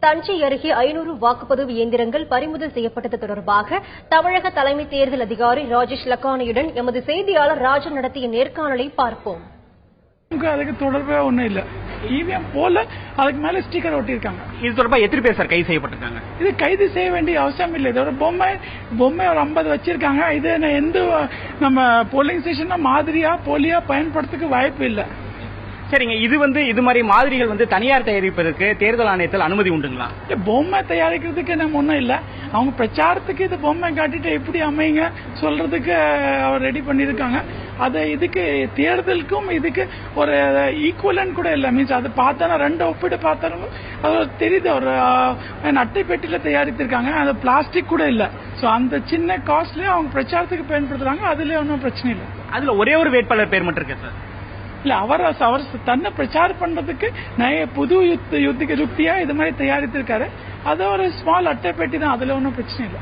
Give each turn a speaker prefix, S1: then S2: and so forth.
S1: தஞ்சை அருகே 500 வாக்குப்பதிவு இயந்திரங்கள் பறிமுதல் செய்யப்பட்டது தொடர்பாக தமிழக தலைமை தேர்தல் அதிகாரி ராஜேஷ் லக்கானியுடன் எமது செய்தியாளர் ராஜன் நடத்திய நேர்காணலை பார்ப்போம்.
S2: அதுக்கு தொடர்பே ஒண்ணும் இல்ல. இவிஎம் போல அதுக்கு மேல ஸ்டிக்கர் ஒட்டியிருக்காங்க.
S3: இது தொடர்பாக எத்தனை பேர் சார் கைது செய்யப்பட்டிருக்காங்க?
S2: இது கைது செய்ய வேண்டிய அவசியம் இல்லை. இதோட பொம்மை ஒரு 50 வச்சிருக்காங்க. இது எந்த நம்ம போலிங் ஸ்டேஷன் மாதிரியா போலியா பயன்படுறதுக்கு வாய்ப்பு இல்லை.
S3: சரிங்க, இது மாதிரி மாதிரிகள் தனியார் தயாரிப்பதற்கு தேர்தல் ஆணையத்தில் அனுமதி உண்டுங்களா?
S2: பொம்மை தயாரிக்கிறதுக்கு நம்ம ஒன்றும் இல்லை. அவங்க பிரச்சாரத்துக்கு இது பொம்மை காட்டிட்டு எப்படி அமைங்க சொல்றதுக்கு அவர் ரெடி பண்ணிருக்காங்க. அது இதுக்கு தேர்தலுக்கும் இதுக்கு ஒரு ஈக்குவலன் கூட இல்லை. மீன்ஸ் அது பார்த்தா ரெண்டு ஒப்பிட்டு பார்த்தாலும் அது தெரியுது. ஒரு அட்டை பெட்டியில தயாரித்திருக்காங்க. அது பிளாஸ்டிக் கூட இல்லை. ஸோ அந்த சின்ன காஸ்ட்லயே அவங்க பிரச்சாரத்துக்கு பயன்படுத்துறாங்க. அதுல ஒன்றும் பிரச்சனை இல்லை.
S3: அதுல ஒரே ஒரு வேட்பாளர் பேர் மட்டும் இருக்கு சார்.
S2: இல்ல, அவர் தன்னை பிரச்சாரம் பண்றதுக்கு புது யுக்தியா இது மாதிரி தயாரித்திருக்காரு. அது ஒரு ஸ்மால் அட்டை பெட்டி தான். அதுல ஒன்றும் பிரச்சனை இல்லை.